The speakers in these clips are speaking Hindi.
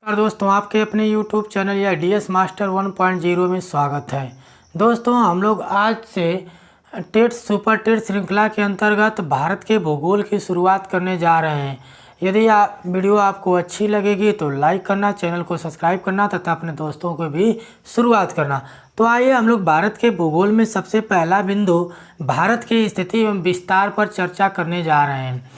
और दोस्तों आपके अपने YouTube चैनल या DS मास्टर 1.0 में स्वागत है। दोस्तों हम लोग आज से टेट सुपर टेट श्रृंखला के अंतर्गत भारत के भूगोल की शुरुआत करने जा रहे हैं। यदि वीडियो आपको अच्छी लगेगी तो लाइक करना, चैनल को सब्सक्राइब करना तथा अपने दोस्तों को भी शुरुआत करना। तो आइए हम लोग भारत के भूगोल में सबसे पहला बिंदु भारत की स्थिति एवं विस्तार पर चर्चा करने जा रहे हैं।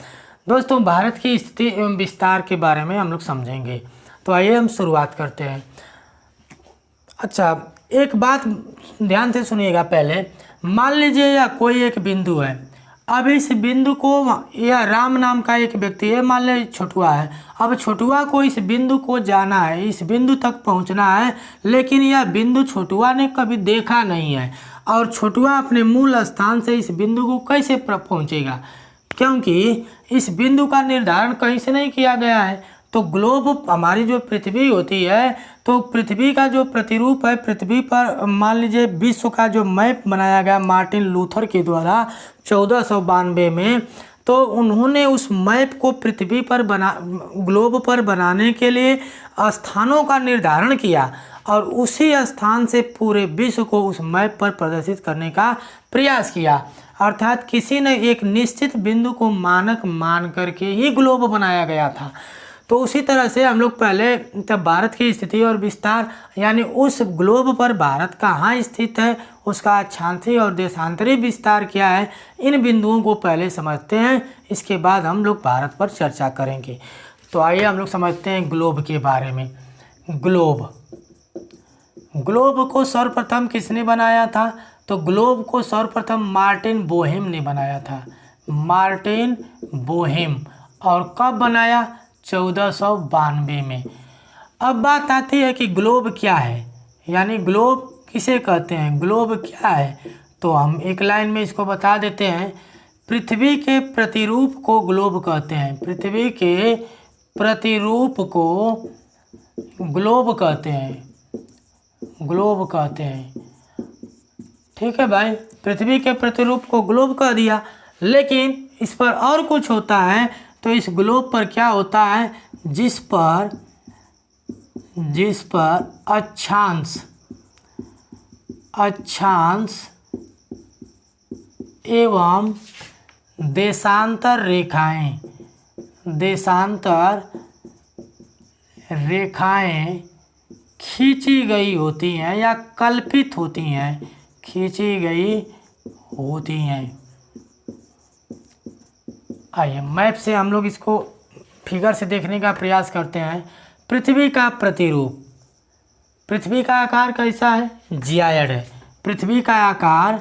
दोस्तों भारत की स्थिति एवं विस्तार के बारे में हम लोग समझेंगे। तो आइए हम शुरुआत करते हैं। अच्छा, एक बात ध्यान से सुनिएगा। पहले मान लीजिए या कोई एक बिंदु है। अब इस बिंदु को या राम नाम का एक व्यक्ति है, मान लीजिए छोटुआ है। अब छोटुआ को इस बिंदु को जाना है, इस बिंदु तक पहुंचना है, लेकिन यह बिंदु छोटुआ ने कभी देखा नहीं है। और छोटुआ अपने मूल स्थान से इस बिंदु को कैसे पहुंचेगा, क्योंकि इस बिंदु का निर्धारण कहीं से नहीं किया गया है। तो ग्लोब, हमारी जो पृथ्वी होती है, तो पृथ्वी का जो प्रतिरूप है, पृथ्वी पर मान लीजिए विश्व का जो मैप बनाया गया मार्टिन लूथर के द्वारा 1492 में, तो उन्होंने उस मैप को पृथ्वी पर ग्लोब पर बनाने के लिए स्थानों का निर्धारण किया और उसी स्थान से पूरे विश्व को उस मैप पर प्रदर्शित करने का प्रयास किया। अर्थात किसी ने एक निश्चित बिंदु को मानक मान करके ही ग्लोब बनाया गया था। तो उसी तरह से हम लोग पहले तब भारत की स्थिति और विस्तार, यानी उस ग्लोब पर भारत कहाँ स्थित है, उसका अक्षांशीय और देशांतरी विस्तार क्या है, इन बिंदुओं को पहले समझते हैं। इसके बाद हम लोग भारत पर चर्चा करेंगे। तो आइए हम लोग समझते हैं ग्लोब के बारे में। ग्लोब को सर्वप्रथम किसने बनाया था? तो ग्लोब को सर्वप्रथम मार्टिन बोहेम ने बनाया था। Martin Boheme. और कब बनाया? 1492 में। अब बात आती है कि ग्लोब क्या है, यानी ग्लोब किसे कहते हैं, ग्लोब क्या है। तो हम एक लाइन में इसको बता देते हैं। पृथ्वी के प्रतिरूप को ग्लोब कहते हैं। पृथ्वी के प्रतिरूप को ग्लोब कहते हैं। ग्लोब कहते हैं, ठीक है भाई। पृथ्वी के प्रतिरूप को ग्लोब कह दिया, लेकिन इस पर और कुछ होता है। तो इस ग्लोब पर क्या होता है? जिस पर अक्षांश एवं देशांतर रेखाएं खींची गई होती हैं या कल्पित होती हैं, खींची गई होती हैं। आइए मैप से हम लोग इसको फिगर से देखने का प्रयास करते हैं। पृथ्वी का प्रतिरूप, पृथ्वी का आकार कैसा है? जियायड है। पृथ्वी का आकार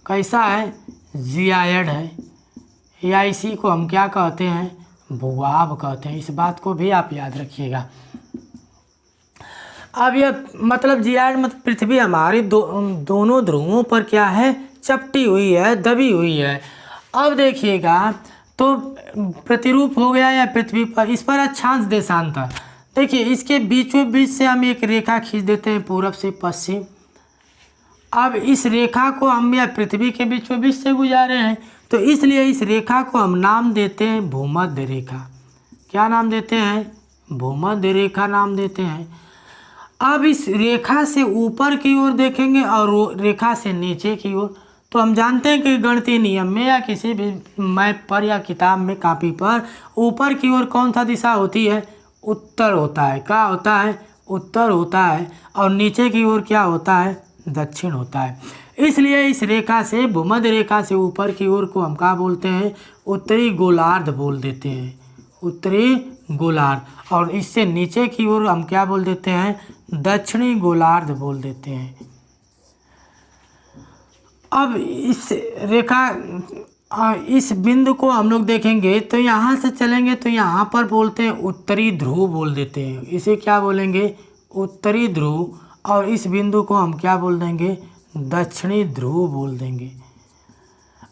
कैसा है? जियायड है। या इसी को हम क्या कहते हैं? भूभाग कहते हैं। इस बात को भी आप याद रखिएगा। अब यह मतलब जियायड मतलब पृथ्वी हमारी दोनों ध्रुवों पर क्या है? चपटी हुई है, दबी हुई है। अब देखिएगा, तो प्रतिरूप हो गया या पृथ्वी पर, इस पर अक्षांश देशांतर। देखिए इसके बीचों बीच से हम एक रेखा खींच देते हैं पूरब से पश्चिम। अब इस रेखा को हम या पृथ्वी के बीचों बीच से गुजारे हैं, तो इसलिए इस रेखा को हम नाम देते हैं भूमध्य रेखा। क्या नाम देते हैं? भूमध्य रेखा नाम देते हैं। अब इस रेखा से ऊपर की ओर देखेंगे और रेखा से नीचे की ओर, तो हम जानते हैं कि गणितीय नियम में या किसी भी मैप पर या किताब में कापी पर ऊपर की ओर कौन सा दिशा होती है? उत्तर होता है। क्या होता है? उत्तर होता है। और नीचे की ओर क्या होता है? दक्षिण होता है। इसलिए इस रेखा से, भूमध्य रेखा से ऊपर की ओर को हम क्या बोलते हैं? उत्तरी गोलार्ध बोल देते हैं। उत्तरी गोलार्ध। और इससे नीचे की ओर हम क्या बोल देते हैं? दक्षिणी गोलार्ध बोल देते हैं। अब इस रेखा, इस बिंदु को हम लोग देखेंगे तो यहाँ से चलेंगे तो यहाँ पर बोलते हैं उत्तरी ध्रुव बोल देते हैं। इसे क्या बोलेंगे? उत्तरी ध्रुव। और इस बिंदु को हम क्या बोल देंगे? दक्षिणी ध्रुव बोल देंगे।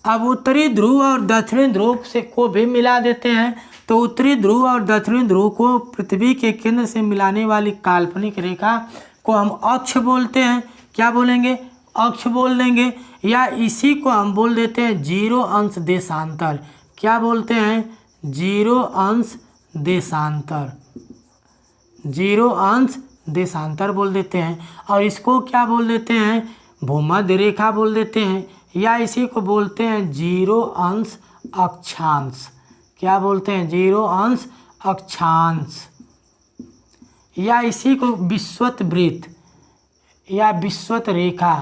अब उत्तरी ध्रुव और दक्षिणी ध्रुव से को भी मिला देते हैं, तो उत्तरी ध्रुव और दक्षिणी ध्रुव को पृथ्वी के केंद्र से मिलाने वाली काल्पनिक रेखा को हम अक्ष बोलते हैं। क्या बोलेंगे? अक्ष बोल देंगे। या इसी को हम बोल देते हैं जीरो अंश देशांतर। क्या बोलते हैं? जीरो अंश देशांतर, जीरो अंश देशांतर बोल देते हैं। और इसको क्या बोल देते हैं, भूमध्य रेखा बोल देते हैं, या इसी को बोलते हैं जीरो अंश अक्षांश। क्या बोलते हैं, जीरो अंश अक्षांश, या इसी को विषुवत वृत्त या विषुवत रेखा,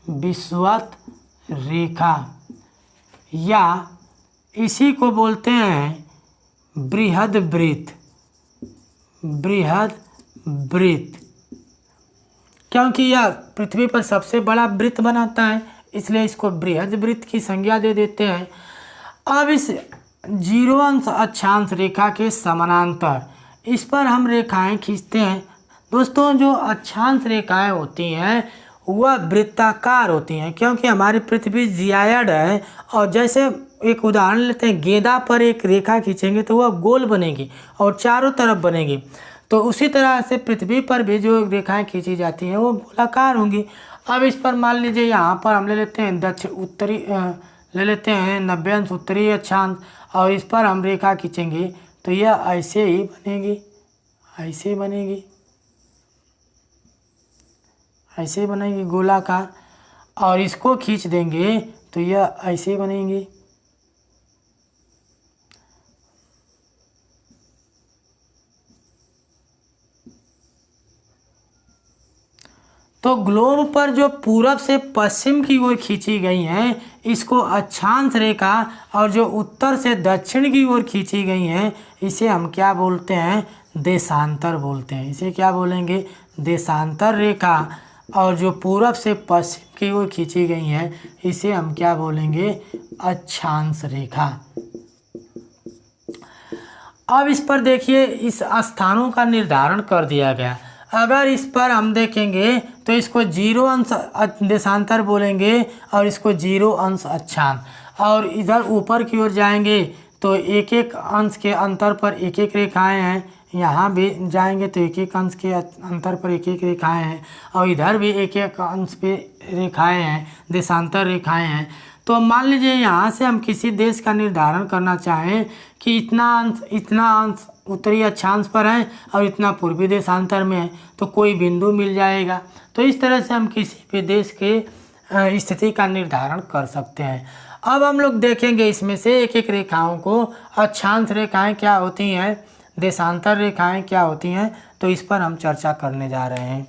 विषुवत रेखा, या इसी को बोलते हैं बृहद वृत्त, बृहद वृत्त। क्योंकि यह पृथ्वी पर सबसे बड़ा वृत्त बनाता है, इसलिए इसको बृहद वृत्त की संज्ञा दे देते हैं। अब इस जीरो अंश अक्षांश रेखा के समानांतर इस पर हम रेखाएं खींचते हैं। दोस्तों, जो अक्षांश रेखाएं होती हैं वह वृत्ताकार होती हैं, क्योंकि हमारी पृथ्वी जियायड है। और जैसे एक उदाहरण लेते हैं, गेंदा पर एक रेखा खींचेंगे तो वह गोल बनेगी और चारों तरफ बनेगी। तो उसी तरह से पृथ्वी पर भी जो रेखाएं खींची जाती हैं वो गोलाकार होंगी। अब इस पर मान लीजिए यहाँ पर हम ले लेते हैं दक्षिण उत्तरी, ले लेते हैं 90 अंश उत्तरी अक्षांश, और इस पर हम रेखा खींचेंगे तो यह ऐसे ही बनेगी, ऐसे बनेगी, ऐसे बनेगी गोलाकार। और इसको खींच देंगे तो यह ऐसे बनेगी। तो ग्लोब पर जो पूरब से पश्चिम की ओर खींची गई हैं इसको अक्षांश रेखा, और जो उत्तर से दक्षिण की ओर खींची गई हैं इसे हम क्या बोलते हैं, देशांतर बोलते हैं। इसे क्या बोलेंगे, देशांतर रेखा। और जो पूरब से पश्चिम की ओर खींची गई हैं इसे हम क्या बोलेंगे, अक्षांश रेखा। अब इस पर देखिए, इस स्थानों का निर्धारण कर दिया गया। अगर इस पर हम देखेंगे तो इसको जीरो अंश देशांतर बोलेंगे और इसको जीरो अंश अक्षांश। और इधर ऊपर की ओर जाएंगे तो एक एक अंश के अंतर पर एक एक रेखाएं हैं, यहाँ भी जाएंगे तो एक एक अंश के अंतर पर एक एक रेखाएं हैं, और इधर भी एक एक अंश पे रेखाएं हैं, देशांतर रेखाएं हैं। तो मान लीजिए यहाँ से हम किसी देश का निर्धारण करना चाहें कि इतना अंश उत्तरी अक्षांश पर है और इतना पूर्वी देशांतर में है, तो कोई बिंदु मिल जाएगा। तो इस तरह से हम किसी भी देश के स्थिति का निर्धारण कर सकते हैं। अब हम लोग देखेंगे इसमें से एक एक रेखाओं को, अक्षांश रेखाएं क्या होती हैं, देशांतर रेखाएं क्या होती हैं, तो इस पर हम चर्चा करने जा रहे हैं।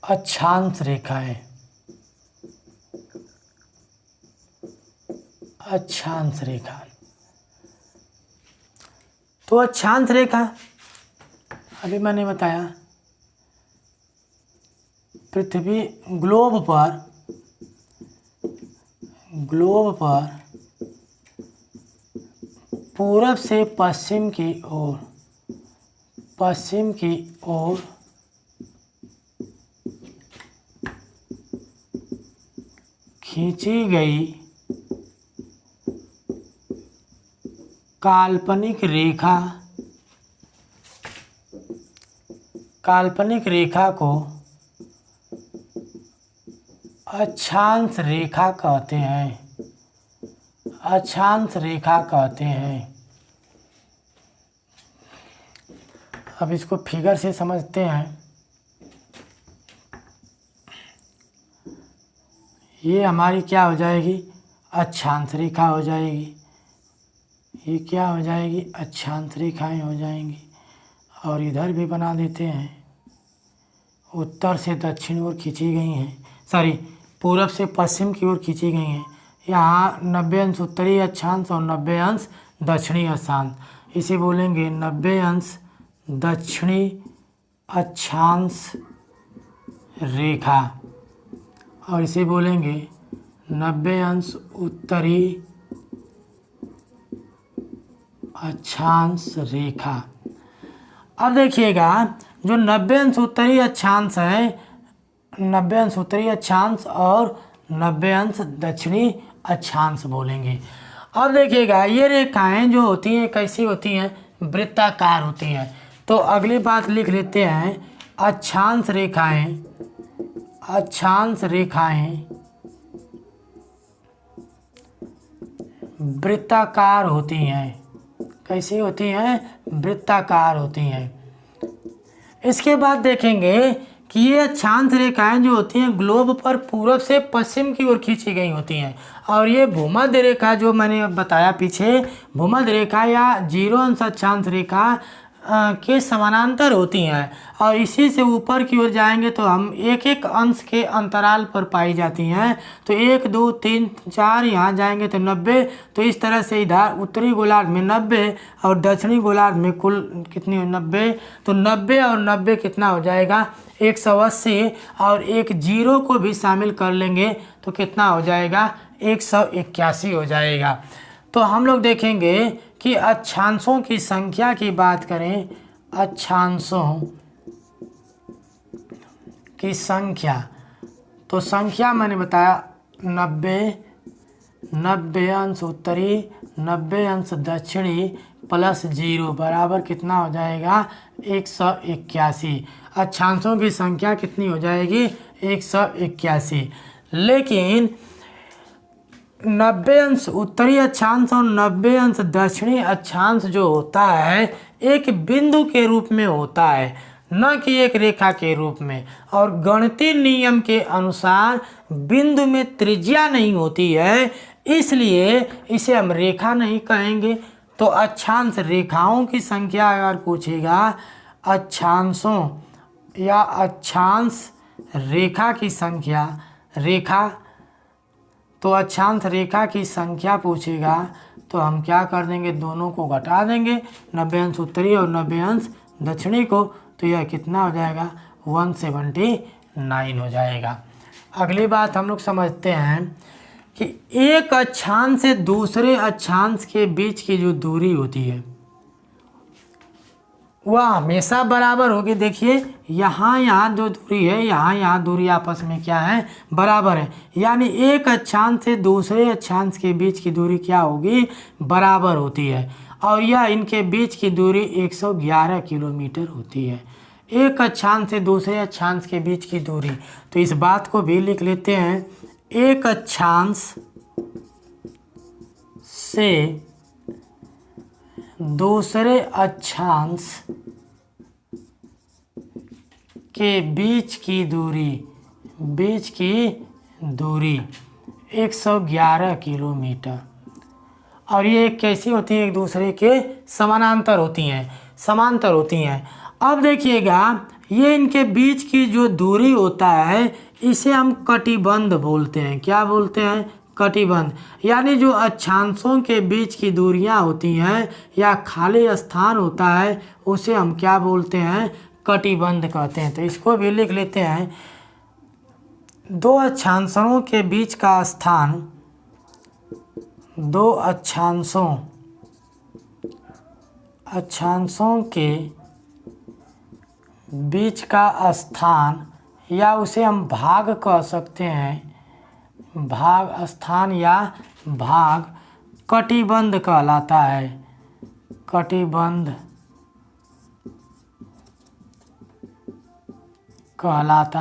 अक्षांश रेखाएं, अक्षांश रेखा। तो अक्षांश रेखा अभी मैंने बताया, पृथ्वी ग्लोब पर पूरब से पश्चिम की ओर खींची गई काल्पनिक रेखा को अक्षांश रेखा कहते हैं, अक्षांश रेखा कहते हैं। अब इसको फिगर से समझते हैं। ये हमारी क्या हो जाएगी, अक्षांश रेखा हो जाएगी। ये क्या हो जाएगी, अक्षांश रेखाएं हो जाएंगी। और इधर भी बना देते हैं, उत्तर से दक्षिण ओर खींची गई हैं, पूरब से पश्चिम की ओर खींची गई हैं। यहाँ 90 अंश उत्तरी अक्षांश और 90 अंश दक्षिणी अक्षांश। इसे बोलेंगे 90 अंश दक्षिणी अक्षांश रेखा, और इसे बोलेंगे 90 अंश उत्तरी अक्षांश रेखा। अब देखिएगा, जो 90 अंश उत्तरी अक्षांश है, 90 अंश उत्तरी अक्षांश और 90 अंश दक्षिणी अक्षांश बोलेंगे। अब देखिएगा ये रेखाएं जो होती हैं कैसी होती हैं, वृत्ताकार होती हैं। तो अगली बात लिख लेते हैं, अक्षांश रेखाएं, अक्षांश रेखाएं वृत्ताकार होती हैं। कैसी होती हैं? वृत्ताकार होती हैं। इसके बाद देखेंगे कि ये अक्षांश रेखाएं जो होती हैं ग्लोब पर पूरब से पश्चिम की ओर खींची गई होती हैं। और ये भूमध्य रेखा जो मैंने बताया पीछे, भूमध्य रेखा या 0 अंश अक्षांश रेखा के समानांतर होती हैं। और इसी से ऊपर की ओर जाएंगे तो हम एक एक अंश के अंतराल पर पाई जाती हैं। तो 1 2 3 4 यहाँ जाएंगे तो 90। तो इस तरह से इधर उत्तरी गोलार्ध में 90 और दक्षिणी गोलार्ध में कुल कितनी हो 90। तो 90 और 90 कितना हो जाएगा 180। और एक 0 को भी शामिल कर लेंगे तो कितना हो जाएगा 181 हो जाएगा। तो हम लोग देखेंगे कि अक्षांशों की संख्या की बात करें, अक्षांशों की संख्या, तो संख्या मैंने बताया 90 अंश उत्तरी 90 अंश दक्षिणी प्लस 0 बराबर कितना हो जाएगा 181। अक्षांशों की संख्या कितनी हो जाएगी 181। लेकिन 90 अंश उत्तरी अक्षांश और 90 अंश दक्षिणी अक्षांश जो होता है एक बिंदु के रूप में होता है, न कि एक रेखा के रूप में। और गणितीय नियम के अनुसार बिंदु में त्रिज्या नहीं होती है, इसलिए इसे हम रेखा नहीं कहेंगे। तो अक्षांश रेखाओं की संख्या अगर पूछेगा, अक्षांशों या अक्षांश रेखा की संख्या, रेखा तो अक्षांश रेखा की संख्या पूछेगा तो हम क्या कर देंगे, दोनों को घटा देंगे, 90 अंश उत्तरी और 90 अंश दक्षिणी को। तो यह कितना हो जाएगा 179 हो जाएगा। अगली बात हम लोग समझते हैं कि एक अक्षांश से दूसरे अक्षांश के बीच की जो दूरी होती है वह हमेशा बराबर होगी। देखिए यहाँ जो दूरी है, यहाँ दूरी आपस में क्या है, बराबर है। यानी एक अक्षांश से दूसरे अक्षांश के बीच की दूरी क्या होगी, बराबर होती है। और यह इनके बीच की दूरी 111 किलोमीटर होती है। एक अक्षांश से दूसरे अक्षांश के बीच की दूरी, तो इस बात को भी लिख लेते हैं, एक अक्षांश से दूसरे अक्षांश के बीच की दूरी 111 किलोमीटर। और ये कैसी होती है, एक दूसरे के समानांतर होती हैं। अब देखिएगा ये इनके बीच की जो दूरी होता है इसे हम कटिबंध बोलते हैं। क्या बोलते हैं, कटिबंध। यानी जो अक्षांशों के बीच की दूरियां होती हैं या खाली स्थान होता है उसे हम क्या बोलते हैं, कटिबंध कहते हैं। तो इसको भी लिख लेते हैं, दो अक्षांशों के बीच का स्थान, दो अक्षांशों के बीच का स्थान या उसे हम भाग कह सकते हैं, भाग स्थान या भाग कटिबंध कहलाता है। कटिबंध कहलाता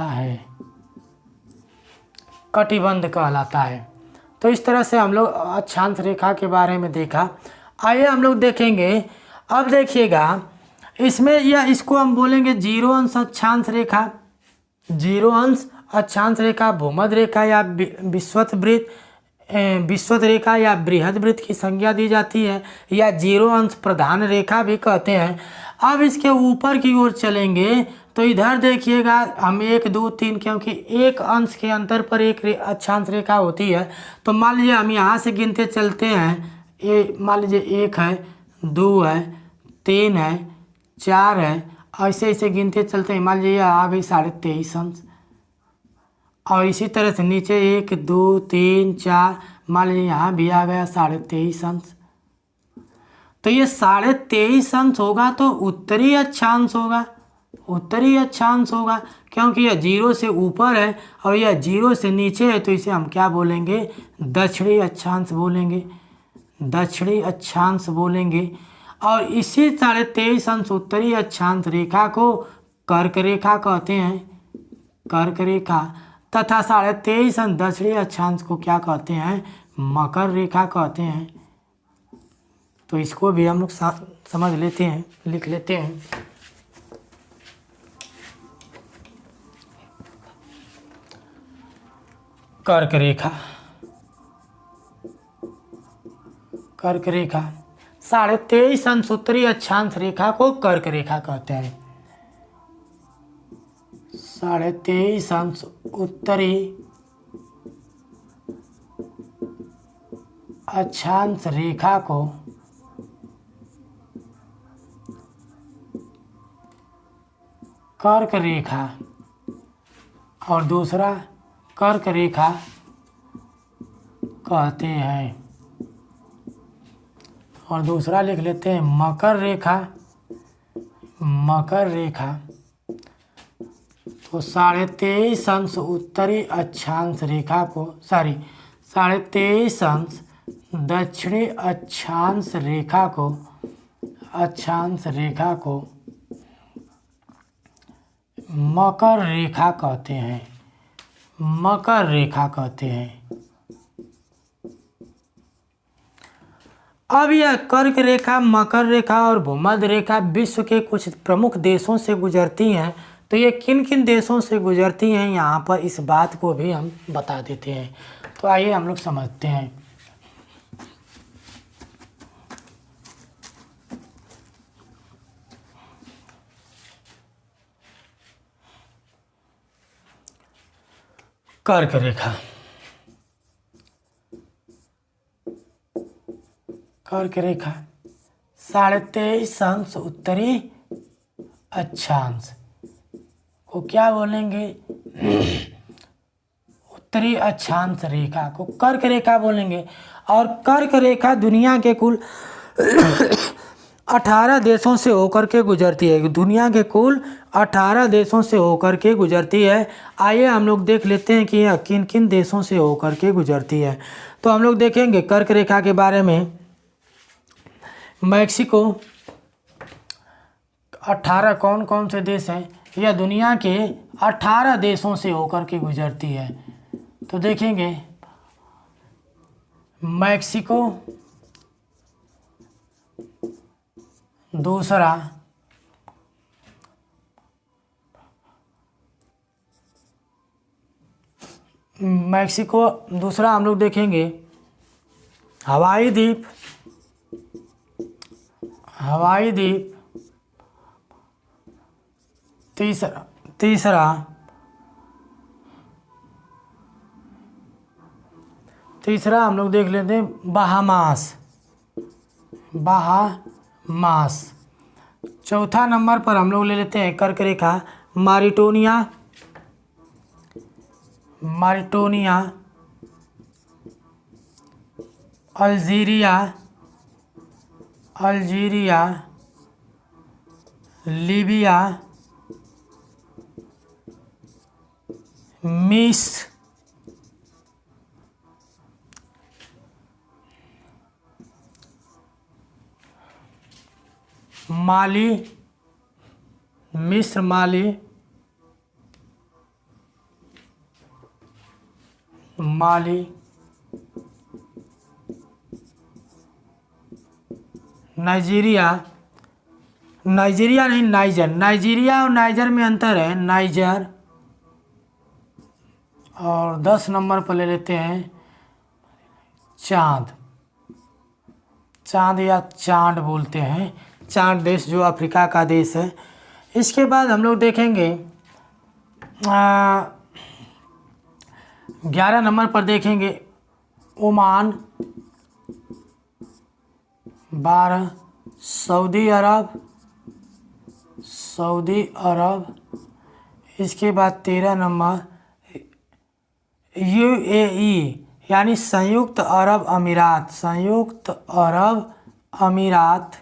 है। तो इस तरह से हम लोग अक्षांश रेखा के बारे में देखा। आइए हम लोग देखेंगे, अब देखिएगा इसमें इसको हम बोलेंगे 0 अंश अक्षांश रेखा। 0 अंश अक्षांश रेखा भूमध्य रेखा या विषुवत रेखा या बृहद वृत्त की संज्ञा दी जाती है, या 0 अंश प्रधान रेखा भी कहते हैं। अब इसके ऊपर की ओर चलेंगे तो इधर देखिएगा हम 1 2 3, क्योंकि एक अंश के अंतर पर एक अक्षांश रेखा होती है। तो मान लीजिए हम यहाँ से गिनते चलते हैं, ये मान लीजिए 1 है, 2 है, 3 है, 4 है, ऐसे ऐसे गिनते चलते हैं। मान लीजिए आ गई 23.5 अंश। और इसी तरह से नीचे 1 2 3 4, मान लीजिए यहाँ भी आ गया 23.5 अंश। तो ये 23.5 अंश होगा तो उत्तरी अक्षांश होगा, क्योंकि यह जीरो से ऊपर है और यह जीरो से नीचे है, तो इसे हम क्या बोलेंगे? दक्षिणी अक्षांश बोलेंगे, दक्षिणी अक्षांश बोलेंगे। और इसी 23.5 अंश उत्तरी अक्षांश रेखा को कर्क रेखा कहते हैं, कर्क रेखा, तथा 23.5 अंश दक्षिणी अक्षांश को क्या कहते हैं? मकर रेखा कहते हैं। तो इसको भी हम लोग समझ लेते हैं, लिख लेते हैं। कर्क रेखा, कर्क रेखा 23.5 अंश उत्तरी अक्षांश रेखा को कर्क रेखा कहते हैं। 23.5 अंश उत्तरी अक्षांश रेखा को कर्क रेखा और दूसरा कर्क रेखा कहते हैं। और दूसरा लिख लेते हैं मकर रेखा, मकर रेखा। तो 23.5 अंश उत्तरी अक्षांश रेखा को 23.5 अंश दक्षिणी अक्षांश रेखा को मकर रेखा कहते हैं, मकर रेखा कहते हैं। अब यह कर्क रेखा, मकर रेखा और भूमध्य रेखा विश्व के कुछ प्रमुख देशों से गुजरती हैं। तो ये किन किन देशों से गुजरती हैं, यहाँ पर इस बात को भी हम बता देते हैं। तो आइए हम लोग समझते हैं। कर्क रेखा, कर्क रेखा 23.5 अंश उत्तरी अक्षांश को क्या बोलेंगे? उत्तरी अक्षांश रेखा को कर्क रेखा बोलेंगे। और कर्क रेखा दुनिया के कुल 18 देशों से होकर के गुजरती है, दुनिया के कुल 18 देशों से होकर के गुजरती है। आइए हम लोग देख लेते हैं कि यह किन किन देशों से होकर के गुजरती है। तो हम लोग देखेंगे कर्क रेखा के बारे में। मैक्सिको 18 कौन कौन से देश हैं? यह दुनिया के 18 देशों से होकर के गुजरती है। तो देखेंगे मैक्सिको, दूसरा मैक्सिको, दूसरा हम लोग देखेंगे हवाई द्वीप, हवाई द्वीप, तीसरा हम लोग देख लेते हैं बहामास, बहामास। चौथा नंबर पर हम लोग ले लेते हैं कर्क रेखा मारिटोनिया, मारिटोनिया, अल्जीरिया, अल्जीरिया, लीबिया, मिस्र, माली, मिस्र, माली, माली, नाइजीरिया, नाइजीरिया नहीं नाइजर, नाइजीरिया और नाइजर में अंतर है, नाइजर। और 10 नंबर पर ले लेते हैं चांद, चांद या चांद बोलते हैं, चांद देश जो अफ्रीका का देश है। इसके बाद हम लोग देखेंगे 11 नंबर पर देखेंगे ओमान, 12 सऊदी अरब, सऊदी अरब। इसके बाद 13 नंबर यूएई यानी संयुक्त अरब अमीरात, संयुक्त अरब अमीरात।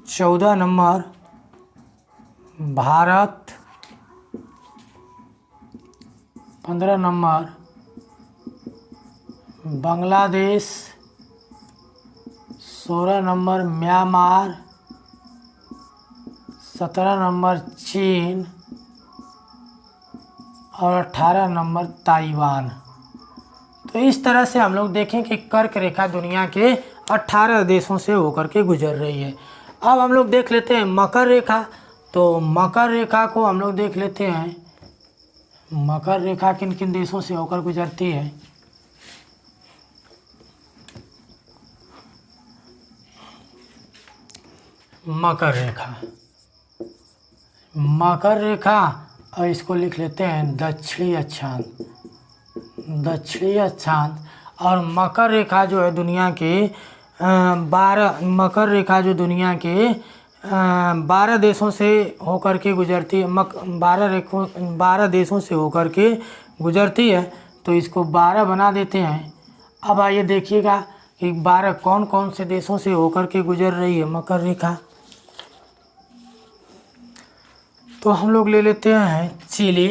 14 number Bharat 15 number, Bangladesh 16 number, Myanmar 17 number, चीन और 18 नंबर ताइवान। तो इस तरह से हम लोग देखें कि कर्क रेखा दुनिया के 18 देशों से होकर के गुजर रही है। अब हम लोग देख लेते हैं मकर रेखा। तो मकर रेखा को हम लोग देख लेते हैं, मकर रेखा किन किन देशों से होकर गुजरती है। मकर रेखा, मकर रेखा, और इसको लिख लेते हैं दक्षिणी अक्षांश, दक्षिणी अक्षांश। और मकर रेखा जो है दुनिया के 12, मकर रेखा जो दुनिया के 12 देशों से होकर के गुजरती है। 12 देशों से होकर के गुजरती है। तो इसको 12 बना देते हैं। अब आइए देखिएगा कि 12 कौन कौन से देशों से होकर के गुजर रही है मकर रेखा। तो हम लोग ले लेते हैं चिली,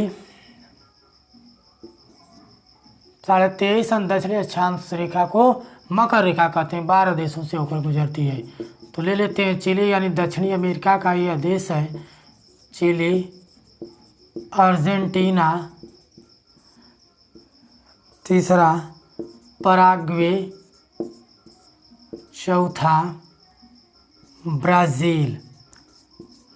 23.5 दक्षिणी अक्षांश रेखा को मकर रेखा कहते हैं, 12 देशों से होकर गुजरती है। तो ले लेते हैं चिली, यानी दक्षिणी अमेरिका का यह देश है चिली। अर्जेंटीना, तीसरा पराग्वे, चौथा ब्राज़ील।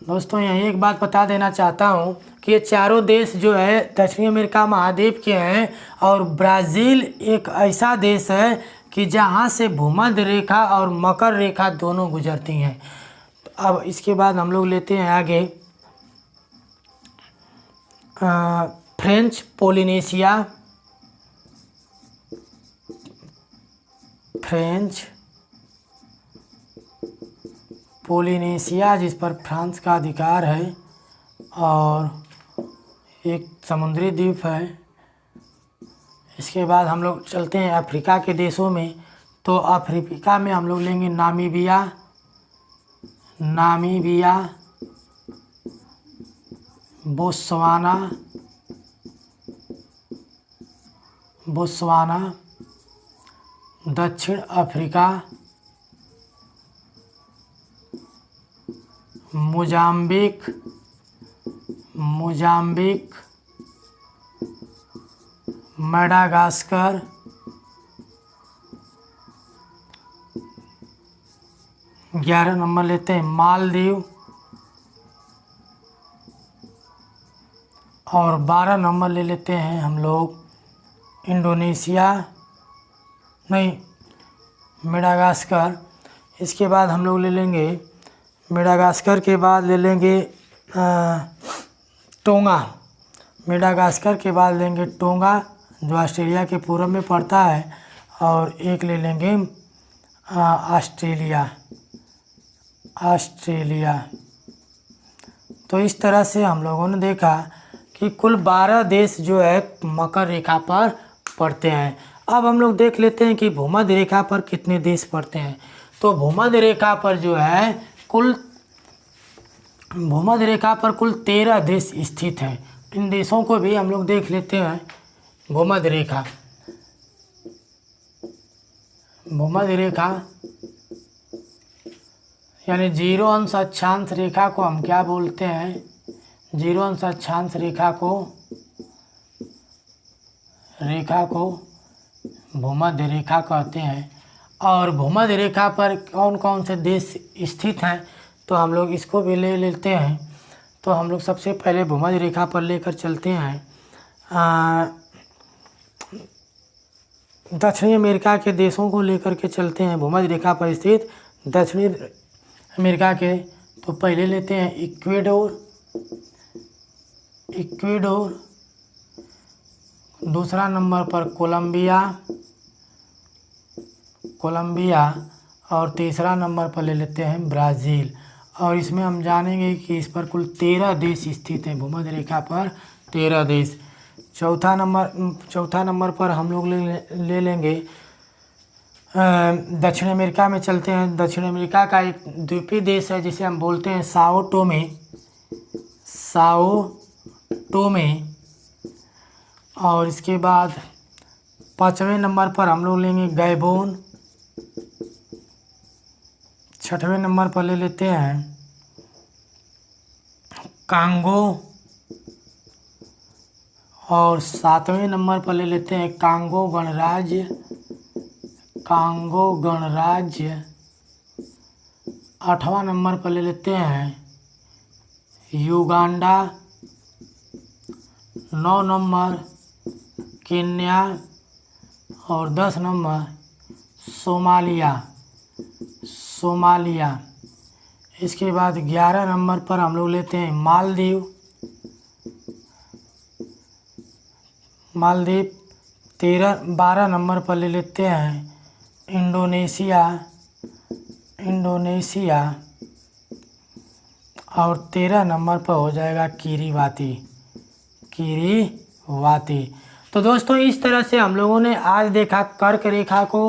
दोस्तों यहाँ एक बात बता देना चाहता हूँ कि ये चारों देश जो है दक्षिणी अमेरिका महाद्वीप के हैं, और ब्राज़ील एक ऐसा देश है कि जहाँ से भूमध्य रेखा और मकर रेखा दोनों गुजरती हैं। तो अब इसके बाद हम लोग लेते हैं आगे फ्रेंच पोलिनेशिया, फ्रेंच पोलिनेशिया जिस पर फ्रांस का अधिकार है और एक समुद्री द्वीप है। इसके बाद हम लोग चलते हैं अफ्रीका के देशों में। तो अफ्रीका में हम लोग लेंगे नामीबिया, नामीबिया, बोत्सवाना, बोत्सवाना, दक्षिण अफ्रीका, मोजाम्बिक, मोजाम्बिक, मेडागास्कर, ग्यारह नंबर लेते हैं मालदीव, और 12 नंबर ले लेते हैं हम लोग इंडोनेशिया, नहीं मेडागास्कर। इसके बाद हम लोग ले लेंगे मेडागास्कर के बाद ले लेंगे टोंगा, मेडागास्कर के बाद लेंगे टोंगा जो ऑस्ट्रेलिया के पूर्व में पड़ता है, और एक ले लेंगे ऑस्ट्रेलिया, ऑस्ट्रेलिया। तो इस तरह से हम लोगों ने देखा कि कुल 12 देश जो है मकर रेखा पर पड़ते हैं। अब हम लोग देख लेते हैं कि भूमध्य रेखा पर कितने देश पड़ते हैं। तो भूमध्य रेखा पर जो है कुल, भूमध्य रेखा पर कुल 13 देश स्थित हैं। इन देशों को भी हम लोग देख लेते हैं। भूमध्य रेखा, भूमध्य रेखा यानी 0 अंश अक्षांश रेखा को हम क्या बोलते हैं, 0 अंश अक्षांश रेखा को भूमध्य रेखा कहते हैं। और भूमध्य रेखा पर कौन कौन से देश स्थित हैं, तो हम लोग इसको भी ले लेते हैं। तो हम लोग सबसे पहले भूमध्य रेखा पर लेकर चलते हैं दक्षिणी अमेरिका के देशों को लेकर के चलते हैं, भूमध्य रेखा पर स्थित दक्षिणी अमेरिका के। तो पहले लेते हैं इक्वेडोर, इक्वेडोर, दूसरा नंबर पर कोलंबिया, कोलंबिया, और तीसरा नंबर पर ले लेते हैं ब्राज़ील। और इसमें हम जानेंगे कि इस पर कुल 13 देश स्थित हैं, भूमध्य रेखा पर 13 देश। चौथा नंबर पर हम लोग ले लेंगे दक्षिण अमेरिका में चलते हैं। दक्षिण अमेरिका का एक द्वीपीय देश है जिसे हम बोलते हैं साओ टोमे, साओ टोमे। और इसके बाद 5वें नंबर पर हम लोग लेंगे गैबोन। 6वें नंबर पर ले लेते हैं कांगो। और 7वें नंबर पर ले लेते हैं कांगो गणराज्य। कांगो गणराज्य। 8वां नंबर पर ले लेते हैं युगांडा। 9 number Kenya. और 10 नंबर सोमालिया। सोमालिया। इसके बाद 11 नंबर पर हम लोग लेते हैं मालदीव। मालदीव। 12 नंबर पर ले लेते हैं इंडोनेशिया। इंडोनेशिया। और 13 नंबर पर हो जाएगा किरीबाती। किरीबाती। तो दोस्तों इस तरह से हम लोगों ने आज देखा कर्क रेखा को,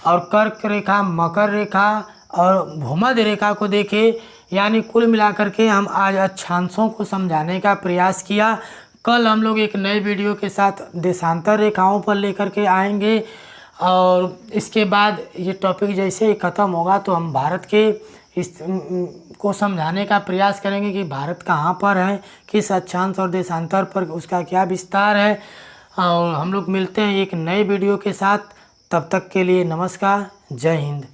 और कर्क रेखा, मकर रेखा और भूमध्य रेखा को देखे। यानी कुल मिलाकर के हम आज अक्षांशों को समझाने का प्रयास किया। कल हम लोग एक नए वीडियो के साथ देशांतर रेखाओं पर लेकर के आएंगे। और इसके बाद ये टॉपिक जैसे ही ख़त्म होगा तो हम भारत के इस को समझाने का प्रयास करेंगे कि भारत कहाँ पर है, किस अक्षांश और देशांतर पर उसका क्या विस्तार है। और हम लोग मिलते हैं एक नए वीडियो के साथ। तब तक के लिए नमस्कार, जय हिंद।